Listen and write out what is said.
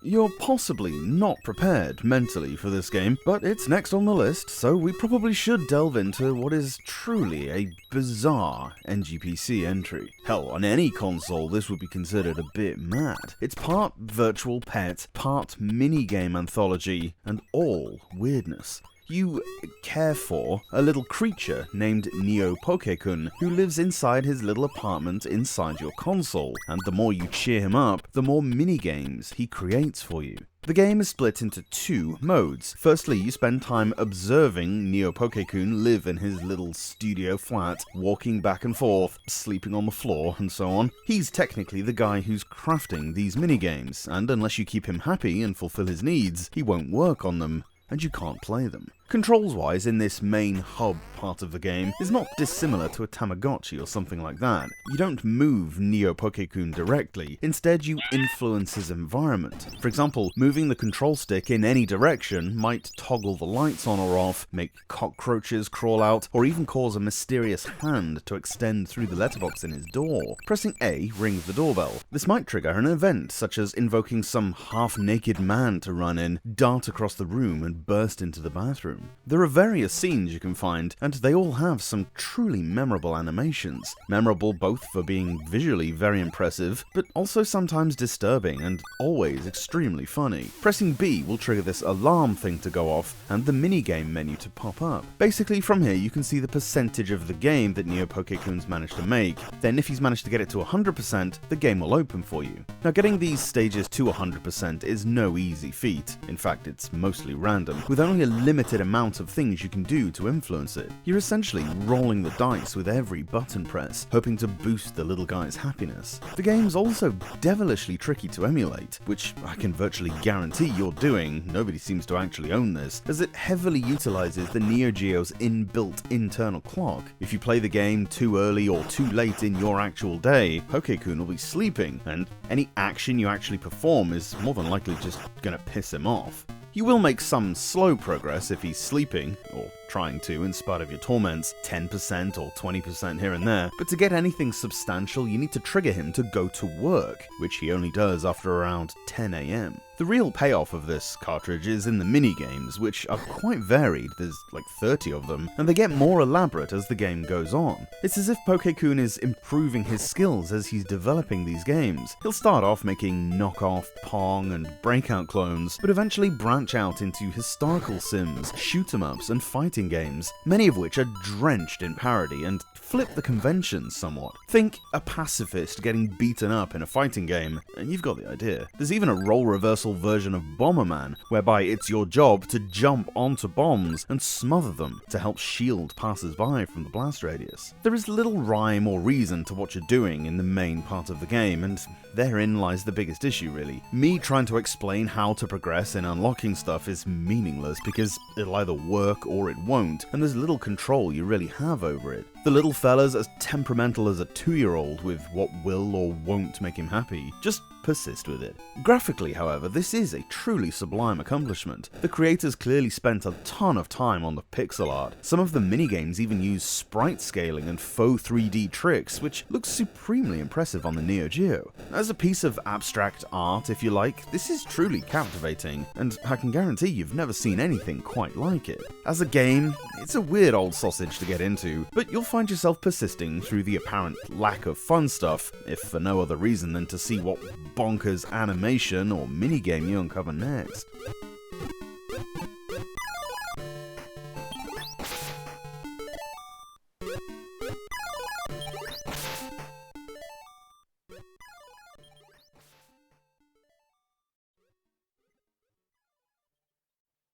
You're possibly not prepared mentally for this game, but it's next on the list, so we probably should delve into what is truly a bizarre NGPC entry. Hell, on any console this would be considered a bit mad. It's part virtual pet, part minigame anthology, and all weirdness. You care for a little creature named NeoPoke who lives inside his little apartment inside your console, and the more you cheer him up, the more minigames he creates for you. The game is split into two modes. Firstly, you spend time observing NeoPoke live in his little studio flat, walking back and forth, sleeping on the floor, and so on. He's technically the guy who's crafting these minigames, and unless you keep him happy and fulfill his needs, he won't work on them, and you can't play them. Controls-wise, in this main hub part of the game, is not dissimilar to a Tamagotchi or something like that. You don't move NeoPoke directly, instead you influence his environment. For example, moving the control stick in any direction might toggle the lights on or off, make cockroaches crawl out, or even cause a mysterious hand to extend through the letterbox in his door. Pressing A rings the doorbell. This might trigger an event, such as invoking some half-naked man to run in, dart across the room, and burst into the bathroom. There are various scenes you can find, and they all have some truly memorable animations. Memorable both for being visually very impressive, but also sometimes disturbing and always extremely funny. Pressing B will trigger this alarm thing to go off, and the minigame menu to pop up. Basically, from here you can see the percentage of the game that NeoPoke managed to make. Then if he's managed to get it to 100%, the game will open for you. Now, getting these stages to 100% is no easy feat. In fact, it's mostly random, with only a limited amount of things you can do to influence it. You're essentially rolling the dice with every button press, hoping to boost the little guy's happiness. The game's also devilishly tricky to emulate, which I can virtually guarantee you're doing. Nobody seems to actually own this, as it heavily utilizes the Neo Geo's inbuilt internal clock. If you play the game too early or too late in your actual day, Poke-kun will be sleeping, and any action you actually perform is more than likely just gonna piss him off. You will make some slow progress if he's sleeping, or trying to in spite of your torments, 10% or 20% here and there, but to get anything substantial you need to trigger him to go to work, which he only does after around 10 AM. The real payoff of this cartridge is in the minigames, which are quite varied, there's like 30 of them, and they get more elaborate as the game goes on. It's as if Poke-kun is improving his skills as he's developing these games. He'll start off making knockoff, Pong, and Breakout clones, but eventually branch out into historical sims, shoot-em-ups, and fighting games, many of which are drenched in parody and flip the conventions somewhat. Think a pacifist getting beaten up in a fighting game, and you've got the idea. There's even a role reversal version of Bomberman, whereby it's your job to jump onto bombs and smother them to help shield passers-by from the blast radius. There is little rhyme or reason to what you're doing in the main part of the game, and therein lies the biggest issue really. Me trying to explain how to progress in unlocking stuff is meaningless because it'll either work or it won't, and there's little control you really have over it. The little fella's as temperamental as a 2-year-old with what will or won't make him happy. Just persist with it. Graphically, however, this is a truly sublime accomplishment. The creators clearly spent a ton of time on the pixel art. Some of the minigames even use sprite scaling and faux 3D tricks, which looks supremely impressive on the Neo Geo. As a piece of abstract art, if you like, this is truly captivating, and I can guarantee you've never seen anything quite like it. As a game, it's a weird old sausage to get into, but you'll find yourself persisting through the apparent lack of fun stuff, if for no other reason than to see what bonkers animation or minigame you uncover next.